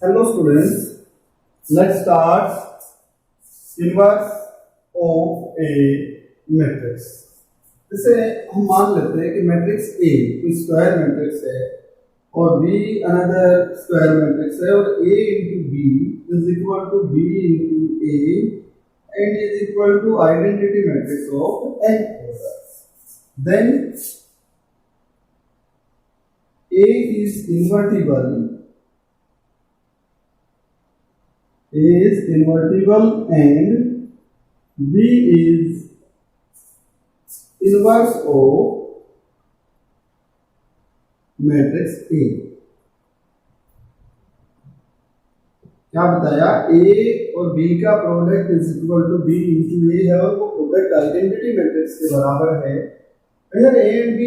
Hello students, let's start inverse of a matrix. जैसे हम मान लेते हैं कि मैट्रिक्स A कोई स्क्वायर मैट्रिक्स है और B अनदर स्क्वायर मैट्रिक्स है और A into B is equal to B into A and is equal to identity matrix of n order. Then A is invertible and B is inverse of matrix A. क्या बताया? A और B का product is equal to B into A है और वो product identity matrix के बराबर है. Here A and B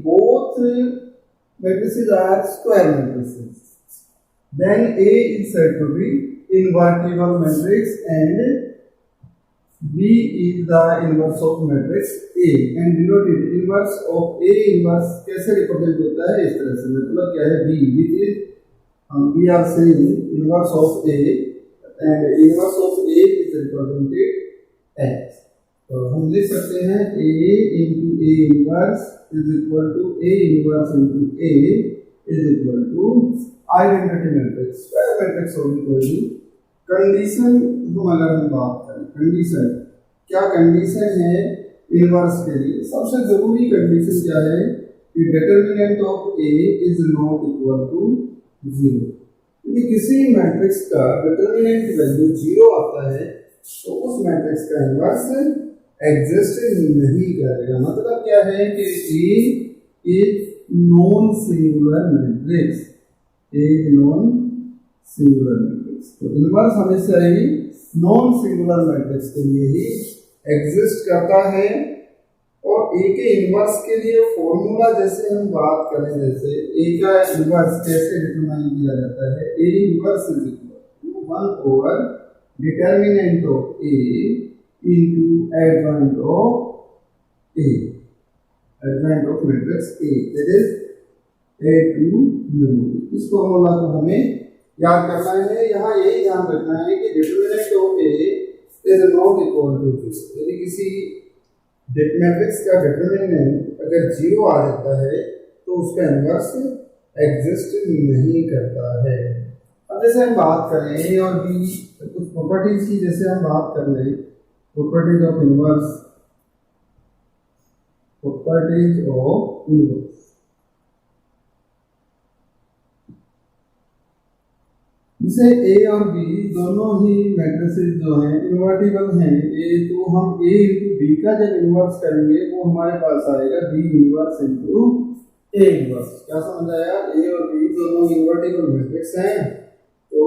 both matrices are square matrices. Then A is said to be invertible matrix and B is the inverse of matrix A and denoted inverse of A inverse कैसे represent होता है? इस तरह से. मतलब क्या है? B which is we are saying inverse of A and inverse of A is represented as. तो हम लिख सकते हैं A into A inverse is equal to A inverse into A is equal to identity matrix. Square matrix होगी कोई भी. Condition अगर हम बात करें, कंडीशन क्या कंडीशन है इनवर्स के लिए? सबसे जरूरी कंडीशन क्या है कि determinant of A is not equal to 0. यदि किसी मैट्रिक्स का डिटरमिनेंट वैल्यू 0 आता है तो उस मैट्रिक्स का इनवर्स एग्जिस्ट नहीं करेगा. मतलब क्या है कि A is non singular matrix. A is non singular matrix. तो इनवर्स हमेशा ही नॉन सिंगुलर मैट्रिक्स के लिए ही एग्जिस्ट करता है. और ए के इनवर्स के लिए फॉर्मूला जैसे हम बात करें, जैसे ए का इनवर्स कैसे डिटरमाइन किया जाता है? A inverse is equal to 1 over determinant of A into adjoint of A, adjoint of matrix A, that is A to memory. इस फॉर्मूला को हमें याद करना है. यहाँ यही ध्यान रखना है कि determinant of A is not equal to 0. यदि किसी मैट्रिक्स का डिटरमिनेंट अगर 0 आ जाता है तो उसका इनवर्स एग्जिस्ट नहीं करता है. अब जैसे हम बात करें ए और बी कुछ प्रॉपर्टीज की, जैसे हम बात कर लें properties of inverse, properties of inverse. जैसे ए और बी दोनों ही मैट्रिसेस जो हैं इन्वर्टिबल हैं. ए तो हम ए इंटू बी का जब इन्वर्स करेंगे वो हमारे पास आएगा B inverse into A inverse. क्या समझ आया? ए और बी दोनों इन्वर्टिबल मैट्रिक्स हैं तो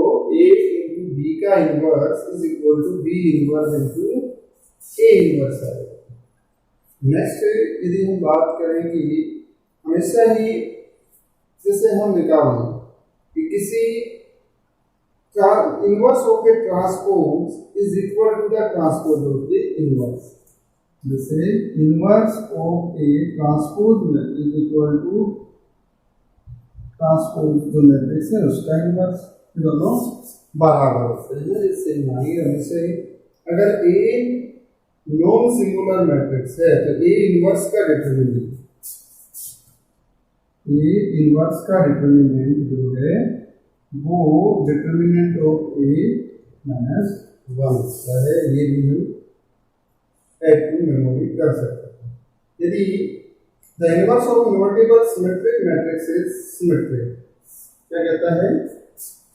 ए इंटू बी का inverse is equal to B inverse into A inverse आएगा. नेक्स्ट यदि हम बात करें कि हमेशा ही जैसे हम निकालें कि किसी inverse of a transpose is equal to the transpose of the inverse. जैसे inverse of a transpose is equal to transpose जो मैट्रिक्स है उसका इनवर्स. दोनों बराबर होते हैं. इससे मानिए हमेशा अगर A नॉन सिंगुलर मैट्रिक्स है तो A इनवर्स का डिटरमिनेंट, A इनवर्स का डिटरमिनेंट जो है वो डिटरमिनेंट ऑफ ए माइनस 1 होता है. ये भी हम एड टू मेमोरी कर सकते हैं. यदि the inverse of invertible symmetric matrix is symmetric, क्या कहता है?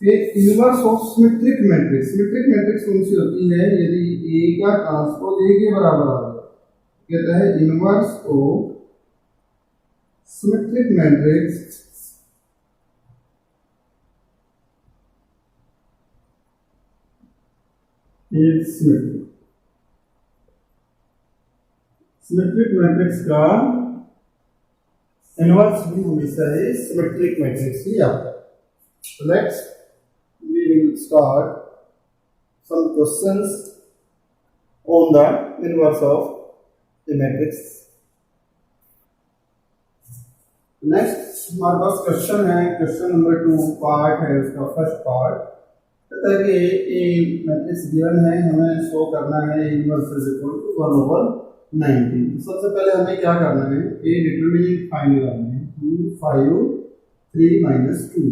फिर inverse of symmetric matrix, symmetric matrix कौन सी होती है? यदि ए का ट्रांसपोज ए के बराबर आ जाए, कहता है inverse of symmetric matrix is symmetric. Symmetric matrix का इनवर्स भी हमेशा ही सिमेट्रिक मैट्रिक्स ही आता है. So let's we will start some questions on the inverse of the matrix. Next हमारे पास क्वेश्चन है, क्वेश्चन नंबर 2 पार्ट है उसका फर्स्ट पार्ट. कहता है कि ए मैट्रिक्स गिवन है, हमें शो करना है A inverse is equal to 1/19। तो सबसे पहले हमें क्या करना है, ए डिटरमिनेंट फाइंड करना है। 2 5 3 -2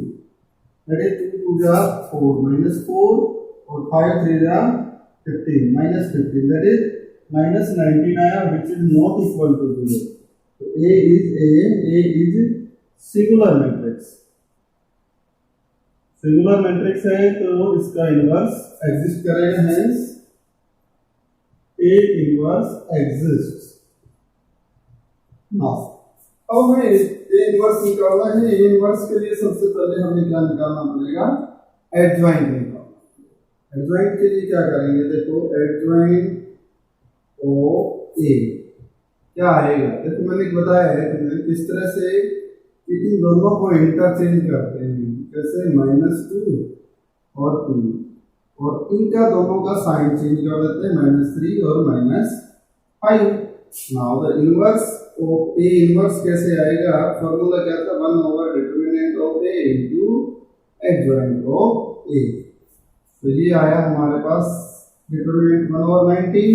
दैट इज 2 2 जा 4 -4 और 5 3 जा 15 -15 दैट इज -19 आया, which is not equal to 0। तो A is singular matrix. Singular matrix है तो इसका इनवर्स एग्जिस्ट करेगा, hence A inverse exist. Now अब हमें A इनवर्स निकालना है। A इनवर्स के लिए सबसे पहले हमें क्या निकालना पड़ेगा, एडजॉइंट निकालना। एडजॉइंट के लिए क्या करेंगे, देखो एडजॉइंट ऑफ A क्या आएगा। देखो मैंने बताया है तुम्हें किस तरह से इन दोनों को इंटरचेंज करते हैं, जैसे -2 और 2 और इनका दोनों का साइन चेंज कर देते हैं, -3 और -5। Now the inverse of A inverse कैसे आएगा, फार्मूला क्या था, 1 determinant of A into adjoint of A। तो ये आया हमारे पास डिटरमिनेंट 1/19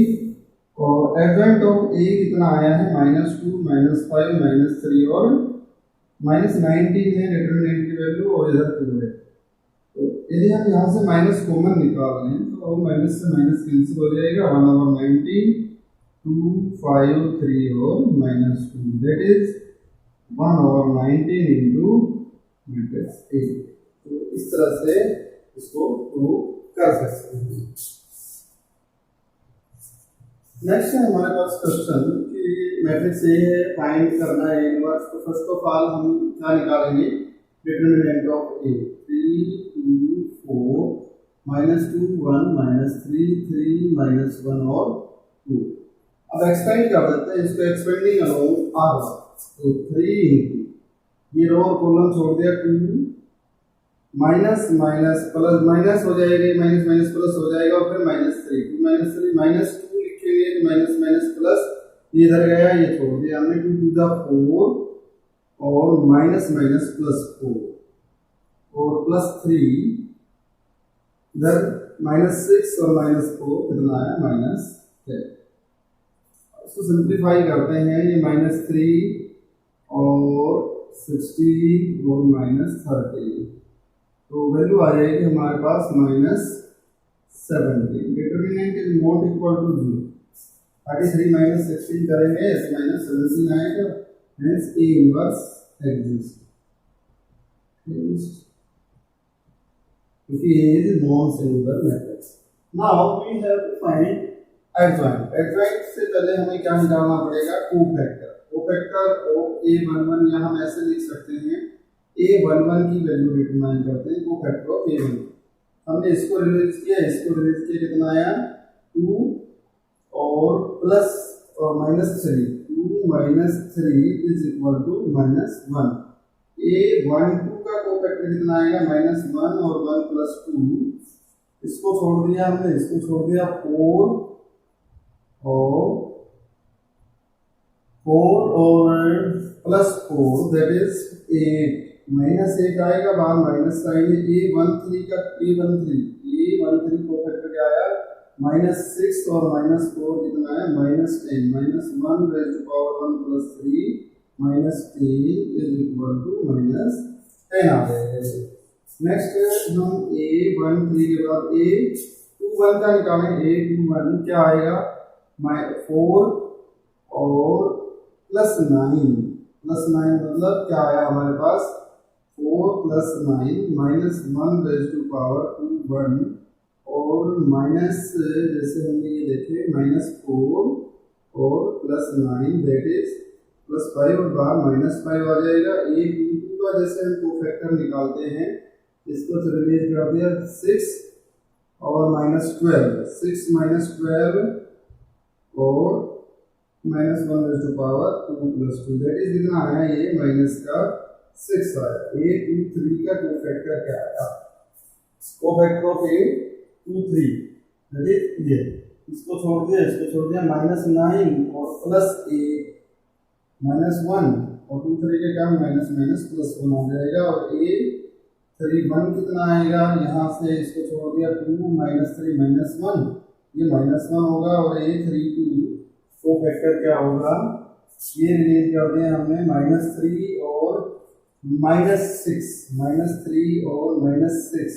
और एडजॉइंट ऑफ A कितना आया है, -2 -5 -3 और -19 है डिटरमिनेंट की वैल्यू और इधर 2 है। तो यदि हम यहाँ से माइनस कॉमन निकाल लें तो माइनस से माइनस कैंसिल हो जाएगा, 1/19 2 5 3 और -2 that is 1/19 into matrix A। तो इस तरह से इसको प्रूव कर सकते हैं। नेक्स्ट है हमारे पास क्वेश्चन कि मैट्रिक्स A है, फाइंड करना है इनवर्स। तो फर्स्ट ऑफ ऑल हम क्या निकालेंगे, डिटरमिनेंट ऑफ A 3 2 4 -2 1 -3 3 -1 और 2। अब एक्सपेंड कर देते हैं इसको, एक्सपेंडिंग अलोंग R। तो 3 इंटू ये रो और कॉलम छोड़ दिया, 2 माइनस माइनस प्लस माइनस हो जाएगा, माइनस माइनस प्लस हो जाएगा और फिर -3 -3 -2 लिखेंगे तो माइनस माइनस प्लस ये इधर गया, ये छोड़ दिया हमने, 2 2 जा 4 और माइनस माइनस प्लस 4 और +3 इधर -6 और -4 कितना आया, -10। इसको सिंप्लीफाई करते हैं, ये -3 और 16 और -13 तो वैल्यू आ जाएगी हमारे पास -17। Determinant is not equal to 0। 33 -16 करेंगे तो -17 आएगा, हेंस A इनवर्स एग्जिस्ट क्योंकि A is non singular matrix. Now we have to find adjoint. Adjoint से पहले हमें क्या निकालना पड़ेगा, कोफैक्टर। कोफैक्टर ऑफ A11 या हम ऐसे लिख सकते हैं, A11 की वैल्यू डिटरमाइन करते हैं कोफैक्टर ऑफ A11। हमने इसको रिलीज किया, इसको रिलीज किया, कितना आया 2 और प्लस और -3 2 -3 इज इक्वल टू -1। A12 का कोफैक्टर कितना आएगा, -1 और 1 + 2। इसको छोड़ दिया हमने, इसको छोड़ दिया, 4 +4 दैट इज 8 -8 आएगा, बाहर माइनस साइन है। A13 कोफैक्टर क्या आया, -6 और -4 कितना है, -10 -1 raised to power 1 + 3 -10 is equal to -10 आ जाएगा। नेक्स्ट हम A13 के बाद A21 का निकालें। A21 क्या आएगा, 4 और +9 मतलब क्या आया हमारे पास, 4 + 9 -1 raised to power 2 1 और माइनस जैसे हमने ये देखे -4 और +9 दैट इज +5 और बाहर -5 आ जाएगा। A22 का जैसे हम कोफैक्टर निकालते हैं, इसको रिलीज कर दिया, 6 और -12 6 -12 और -1 raised to power 2 + 2 that is कितना आया, ये -6 आया। A23 का कोफैक्टर क्या आया, cofactor of A23 that is ये, इसको छोड़ दिया, इसको छोड़ दिया, -9 और +8 -1 और 23 के क्या -1 + 1 आ जाएगा और 3 1 कितना आएगा, यहाँ से इसको छोड़ दिया 2 -3 -1, ये -1 होगा और ये 3 2 को फैक्टर क्या होगा, ये रिलीज कर दिया हमने -3 और -6, -3 और -6,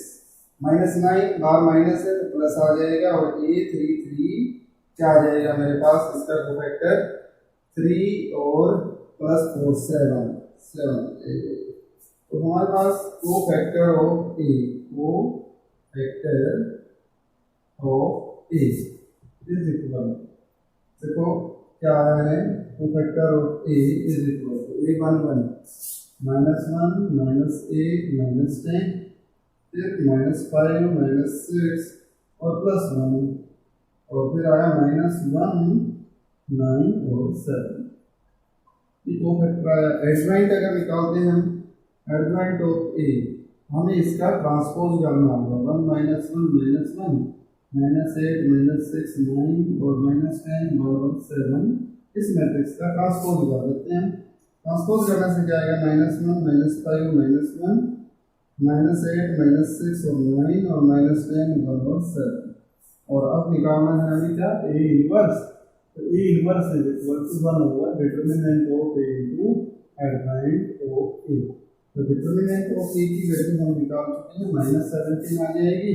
-9 बार माइनस है तो प्लस आ जाएगा और ये 3 3 क्या आ जाएगा मेरे पास, इसका को फैक्टर 3 और प्लस 4 7 7 तो हमारे पास को factor of A, cofactor of A is equal, देखो क्या आया है, cofactor of A is equal to A 1 1 -1 -8 -10 फिर -5 -6 और +1 और फिर आया -1 9 और 7, ये को फैक्टर आया। एडजॉइंट अगर निकालते हैं हम, एडजॉइंट ऑफ ए, हमें इसका ट्रांसपोज करना होगा 1 -1 -1 -8 -6 9 और -10 और 7, इस मैट्रिक्स का ट्रांसपोज कर देते हैं। ट्रांसपोज करने से क्या आएगा, -1 -5 -1 -8 -6 और 9 और -10 और 7, और अब निकालना है हमें क्या, ए इनवर्स, तो A inverse is equal to 1 over determinant of A into adjoint of A. तो डिटरमिनेंट ऑफ ए की वैल्यू हम निकाल चुके हैं, -17 आ जाएगी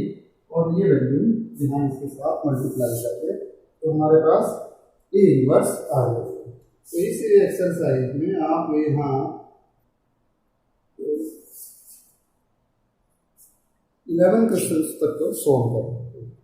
और ये वैल्यू यहाँ इसके साथ मल्टीप्लाई करके तो हमारे पास ए इनवर्स आ जाएगा। तो इस एक्सरसाइज में आप यहाँ 11 क्वेश्चन तक को सॉल्व करें।